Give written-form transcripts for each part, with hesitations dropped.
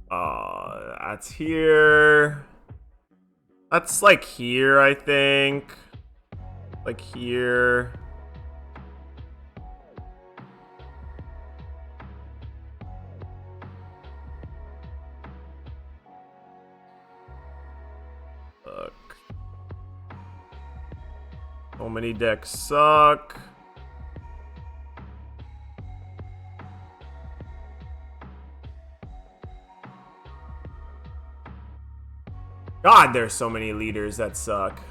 That's here. That's like here, I think. Like here. Look. So many decks suck. God, there's so many leaders that suck.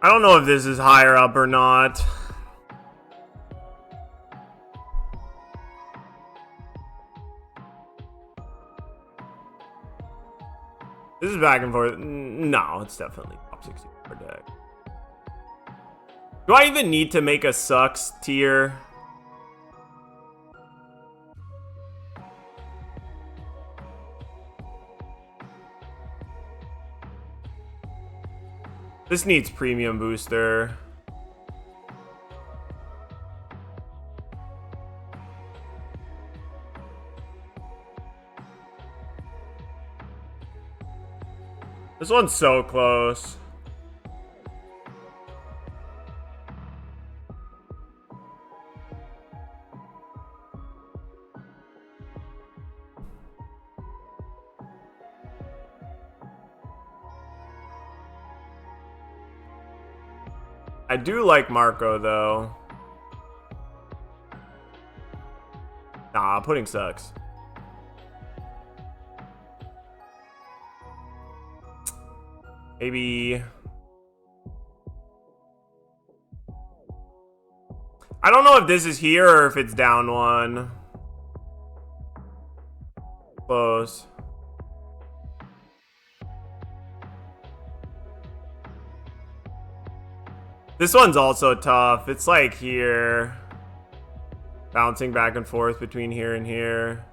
I don't know if this is higher up or not. This is back and forth. No, it's definitely top 60 per deck. Do I even need to make a sucks tier? This needs premium booster. This one's so close. I do like Marco though. Nah, pudding sucks. Maybe. I don't know if this is here or if it's down one. Close. This one's also tough. It's like here. Bouncing back and forth between here and here.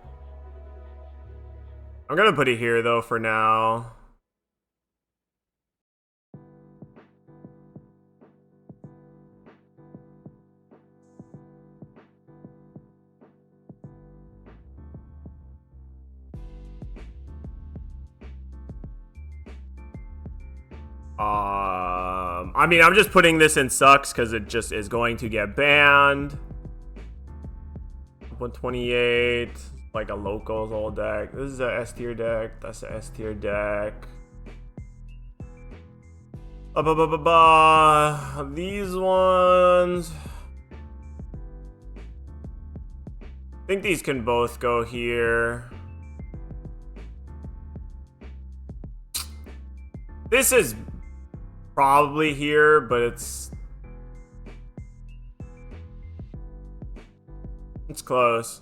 I'm gonna put it here though for now. I mean, I'm just putting this in sucks because it just is going to get banned. 128, like a locals all deck. This is a S tier deck. That's a S tier deck. These ones. I think these can both go here. This is probably here, but it's close.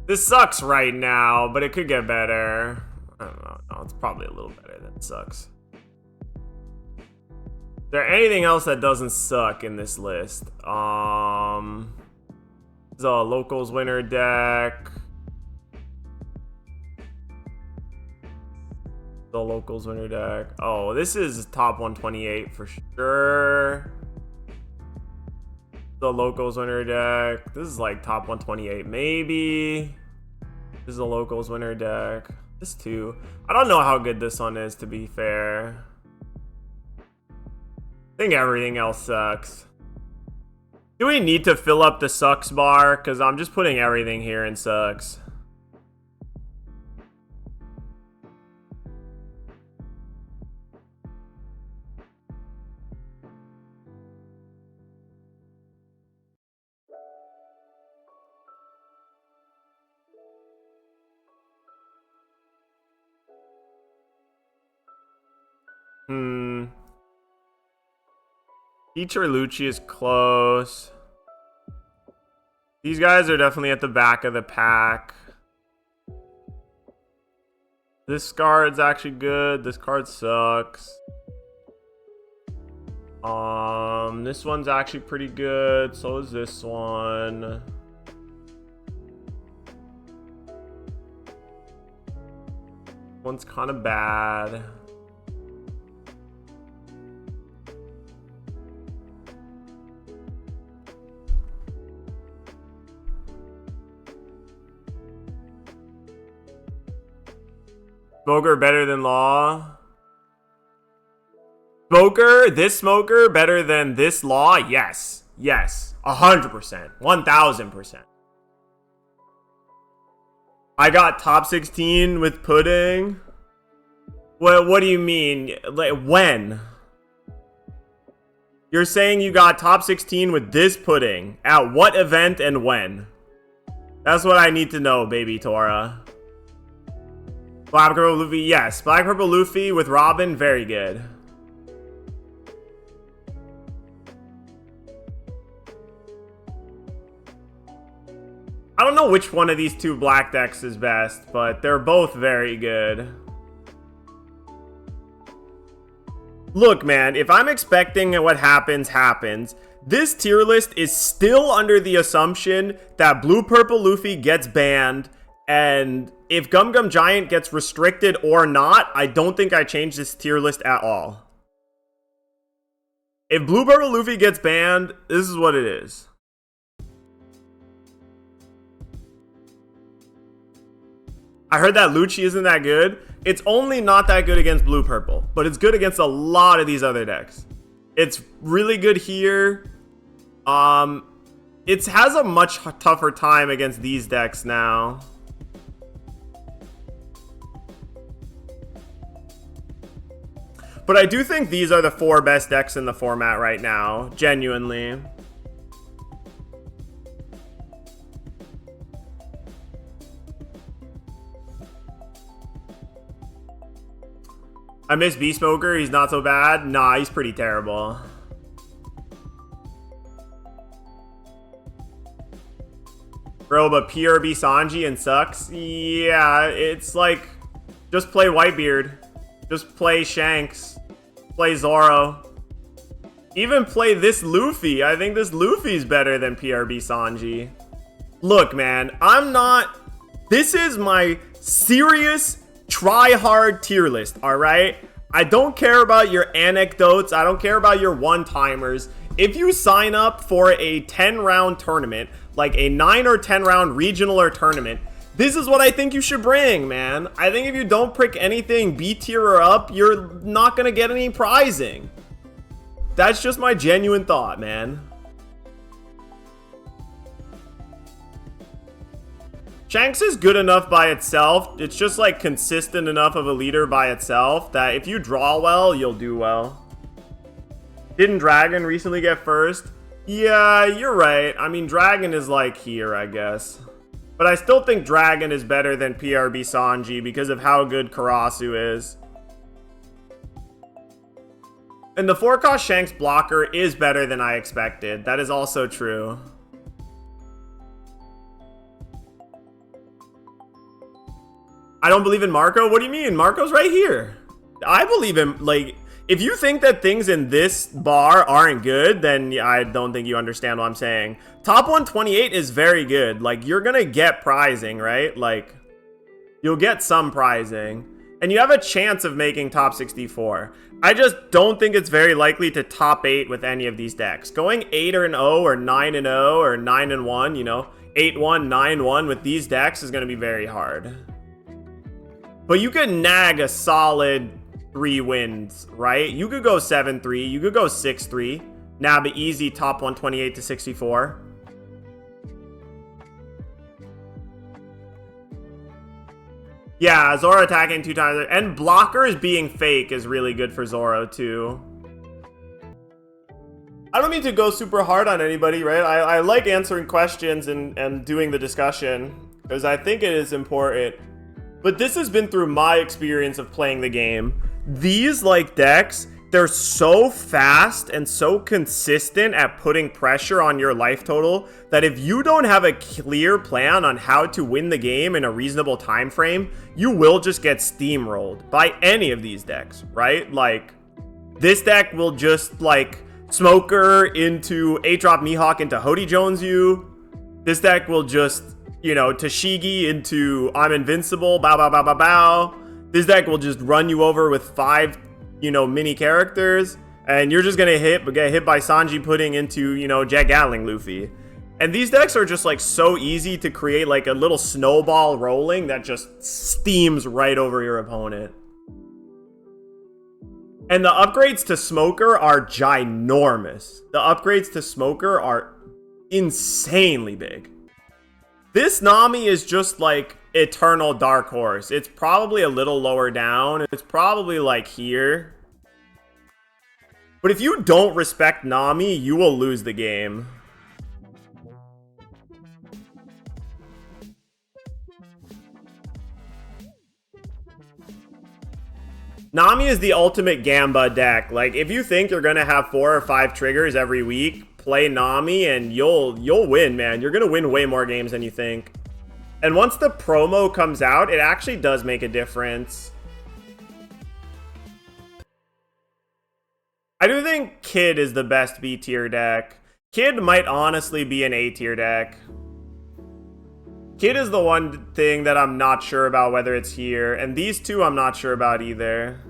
This sucks right now, but it could get better. I don't know. No, it's probably a little better than it sucks. Is there anything else that doesn't suck in this list? This is a locals winner deck. The locals winner deck. Oh, this is top 128 for sure. The locals winner deck. This is like top 128 maybe. This is a locals winner deck. This too. I don't know how good this one is, to be fair. I think everything else sucks. Do we need to fill up the sucks bar? Because I'm just putting everything here in sucks. Teacher Lucci is close. These guys are definitely at the back of the pack. This card's actually good. This card sucks. This one's actually pretty good. So is this one. One's kind of bad. Smoker better than Law. Smoker, this Smoker better than this Law? Yes. Yes. 100%. 1000%. I got top 16 with Pudding. What do you mean? Like, when? You're saying you got top 16 with this Pudding. At what event and when? That's what I need to know, baby Tora. Black Purple Luffy, yes. Black Purple Luffy with Robin, very good. I don't know which one of these two black decks is best, but they're both very good. Look, man, if I'm expecting what happens, happens. This tier list is still under the assumption that Blue Purple Luffy gets banned, and if Gum Gum Giant gets restricted or not, I don't think I change this tier list at all. If Blue Purple Luffy gets banned, this is what it is. I heard that Lucci isn't that good. It's only not that good against Blue Purple, but it's good against a lot of these other decks. It's really good here. It has a much tougher time against these decks now. But I do think these are the 4 best decks in the format right now, genuinely. I miss Beast Smoker, he's not so bad. Nah, he's pretty terrible. Bro, but PRB Sanji and sucks? Yeah, it's like, just play Whitebeard. Just play Shanks. Play Zoro. Even play this Luffy. I think this Luffy's better than PRB Sanji. Look, man, this is my serious try-hard tier list, alright? I don't care about your anecdotes. I don't care about your one-timers. If you sign up for a 10-round tournament, like a 9 or 10-round regional or tournament, this is what I think you should bring, man. I think if you don't pick anything B tier or up, you're not gonna get any prizing. That's just my genuine thought, man. Shanks is good enough by itself. It's just like consistent enough of a leader by itself that if you draw well, you'll do well. Didn't Dragon recently get first? Yeah, you're right. I mean, Dragon is like here, I guess. But I still think Dragon is better than PRB Sanji because of how good Karasu is. And the 4-cost Shanks blocker is better than I expected. That is also true. I don't believe in Marco? What do you mean? Marco's right here. I believe him. Like, if you think that things in this bar aren't good, then I don't think you understand what I'm saying. Top 128 is very good. Like, you're gonna get prizing, right? Like, you'll get some prizing. And you have a chance of making top 64. I just don't think it's very likely to top 8 with any of these decks. Going 8-0 or 9-0 or 9-1, you know, 8-1, 9-1 with these decks is gonna be very hard. But you can nag a solid 3 wins, right? You could go 7-3. You could go 6-3. Nab an easy top 128 to 64. Yeah, Zoro attacking 2 times. And blockers being fake is really good for Zoro, too. I don't mean to go super hard on anybody, right? I like answering questions and doing the discussion, because I think it is important. But this has been through my experience of playing the game. These, like, decks, they're so fast and so consistent at putting pressure on your life total that if you don't have a clear plan on how to win the game in a reasonable time frame, you will just get steamrolled by any of these decks, right? Like, this deck will just, like, Smoker into 8-drop Mihawk into Hody Jones you. This deck will just, you know, Tashigi into I'm Invincible, bow, bow, bow, bow, bow. This deck will just run you over with 5, mini characters, and you're just gonna get hit by Sanji putting into, Jet Gatling Luffy. And these decks are just like so easy to create, like a little snowball rolling that just steams right over your opponent. And the upgrades to Smoker are ginormous. The upgrades to Smoker are insanely big. This Nami is just like eternal dark horse. It's probably a little lower down. It's probably like here. But if you don't respect Nami, you will lose the game. Nami is the ultimate Gamba deck. Like, if you think you're gonna have 4 or 5 triggers every week, play Nami and you'll win, man. You're gonna win way more games than you think. And once the promo comes out, it actually does make a difference. I do think Kid is the best B tier deck. Kid might honestly be an A tier deck. Kid is the one thing that I'm not sure about whether it's here. And these two I'm not sure about either.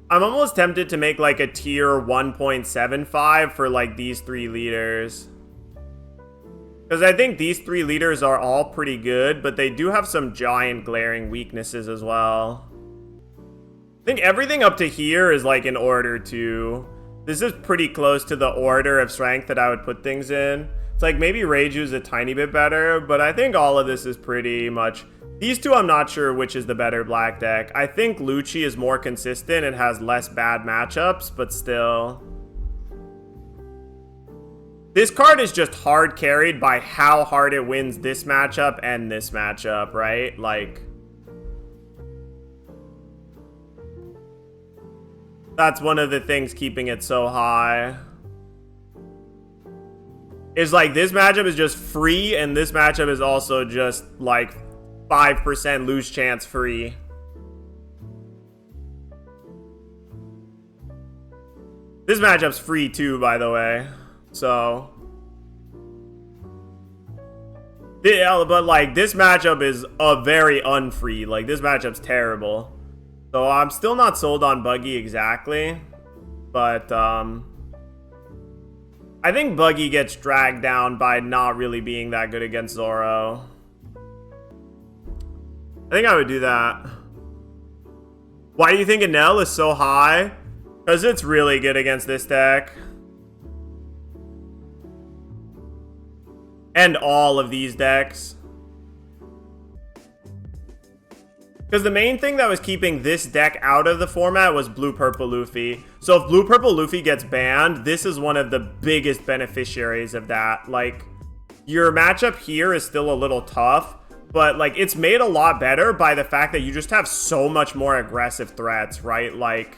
I'm almost tempted to make like a tier 1.75 for like these 3 leaders. Because I think these 3 leaders are all pretty good, but they do have some giant glaring weaknesses as well. I think everything up to here is like in order too. This is pretty close to the order of strength that I would put things in. It's like maybe Reiju's a tiny bit better, but I think all of this is pretty much... These two I'm not sure which is the better black deck. I think Lucci is more consistent and has less bad matchups, but still... This card is just hard carried by how hard it wins this matchup and this matchup, right? Like... That's one of the things keeping it so high. Is like this matchup is just free, and this matchup is also just like 5% lose chance free. This matchup's free too, by the way. So. Yeah, but like this matchup is a very unfree. Like this matchup's terrible. So I'm still not sold on Buggy exactly, but I think Buggy gets dragged down by not really being that good against Zoro. I think I would do that. Why do you think Enel is so high? Because it's really good against this deck. And all of these decks. Because the main thing that was keeping this deck out of the format was Blue-Purple Luffy. So if Blue-Purple Luffy gets banned, this is one of the biggest beneficiaries of that. Like, your matchup here is still a little tough, but like it's made a lot better by the fact that you just have so much more aggressive threats, right? Like,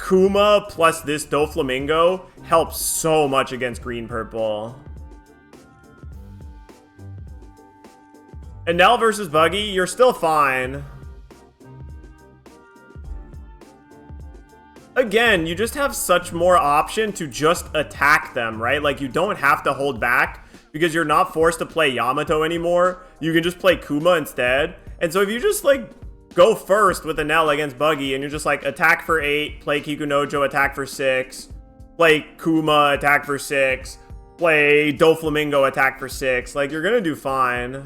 Kuma plus this Doflamingo helps so much against Green-Purple. Enel versus Buggy, you're still fine. Again, you just have such more option to just attack them, right? Like, you don't have to hold back because you're not forced to play Yamato anymore. You can just play Kuma instead. And so if you just, like, go first with Enel against Buggy and you're just, like, attack for 8, play Kikunojo, attack for 6, play Kuma, attack for 6, play Doflamingo, attack for 6, like, you're gonna do fine.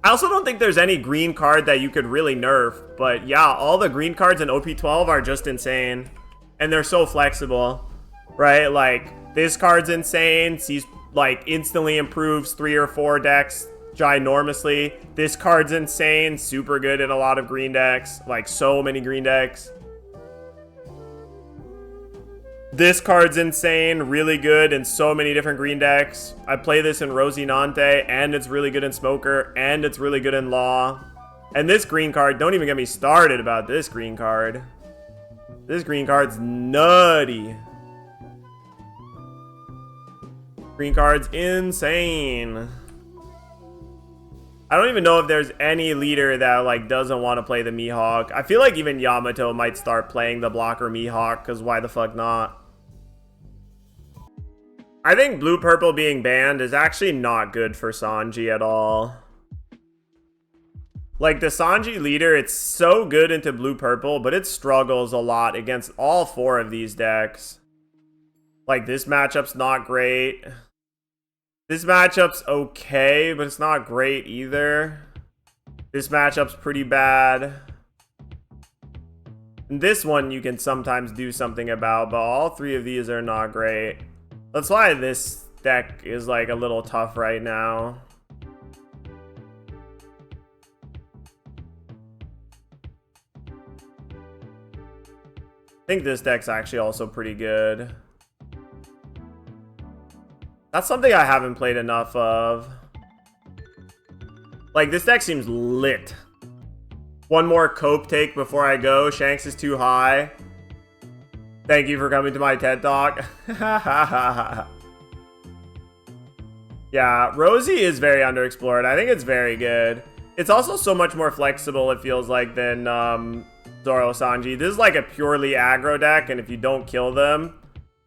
I also don't think there's any green card that you could really nerf, but yeah, all the green cards in OP12 are just insane, and they're so flexible, right? Like, this card's insane, sees, like, instantly improves 3 or 4 decks ginormously. This card's insane, super good in a lot of green decks, like, so many green decks. This card's insane, really good in so many different green decks. I play this in Rosinante, and it's really good in Smoker, and it's really good in Law. And this green card, don't even get me started about this green card. This green card's nutty. Green card's insane. I don't even know if there's any leader that, like, doesn't want to play the Mihawk. I feel like even Yamato might start playing the blocker Mihawk, because why the fuck not? I think blue-purple being banned is actually not good for Sanji at all. Like, the Sanji leader, it's so good into blue-purple, but it struggles a lot against all 4 of these decks. Like, this matchup's not great. This matchup's okay, but it's not great either. This matchup's pretty bad. And this one you can sometimes do something about, but all 3 of these are not great. That's why this deck is like a little tough right now. I think this deck's actually also pretty good. That's something I haven't played enough of. Like, this deck seems lit. One more cope take before I go. Shanks is too high. Thank you for coming to my TED Talk. Yeah, Rosie is very underexplored. I think it's very good. It's also so much more flexible, it feels like, than Zoro Sanji. This is like a purely aggro deck, and if you don't kill them,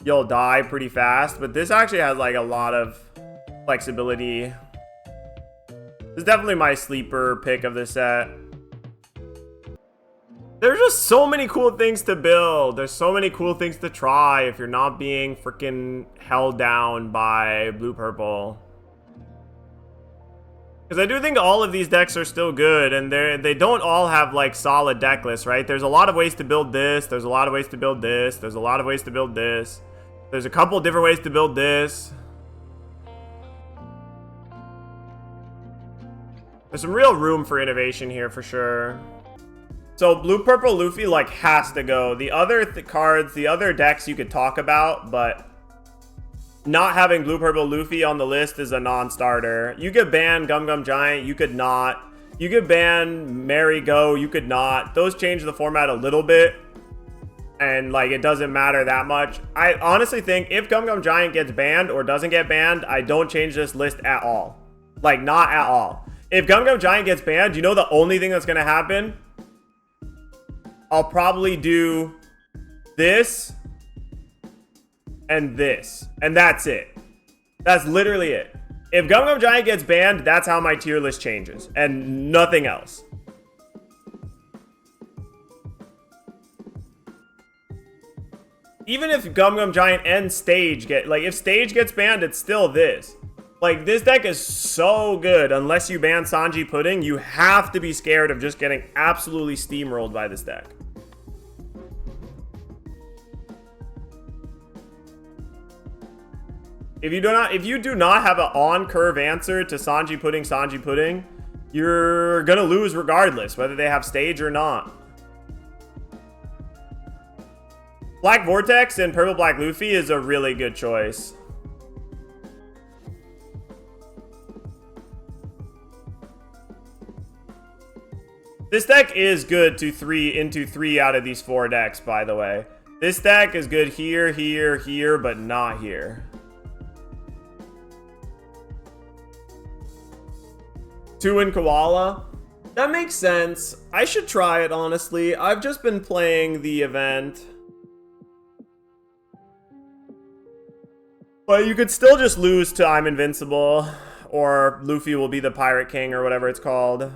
you'll die pretty fast. But this actually has like a lot of flexibility. This is definitely my sleeper pick of the set. There's just so many cool things to build. There's so many cool things to try if you're not being freaking held down by blue-purple. Because I do think all of these decks are still good, and they don't all have like solid deck lists, right? There's a lot of ways to build this. There's a lot of ways to build this. There's a lot of ways to build this. There's a couple different ways to build this. There's some real room for innovation here for sure. So blue-purple Luffy like has to go. The other cards, the other decks you could talk about, but not having blue-purple Luffy on the list is a non-starter. You could ban Gum Gum Giant, you could not. You could ban Merry Go, you could not. Those change the format a little bit, and like it doesn't matter that much. I honestly think if Gum Gum Giant gets banned or doesn't get banned, I don't change this list at all. Like, not at all. If Gum Gum Giant gets banned, you know the only thing that's gonna happen? I'll probably do this and this, and that's it. That's literally it. If Gum Gum Giant gets banned, that's how my tier list changes, and nothing else. Even if Gum Gum Giant and Stage get, like, if Stage gets banned, it's still this. Like, this deck is so good. Unless you ban Sanji Pudding, you have to be scared of just getting absolutely steamrolled by this deck. If you do not have an on-curve answer to Sanji Pudding, you're gonna lose regardless, whether they have Stage or not. Black Vortex and Purple Black Luffy is a really good choice. This deck is good to into 3 out of these 4 decks, by the way. This deck is good here, here, here, but not here. 2 in Koala. That makes sense. I should try it, honestly. I've just been playing the event. But you could still just lose to I'm Invincible, or Luffy will be the Pirate King, or whatever it's called.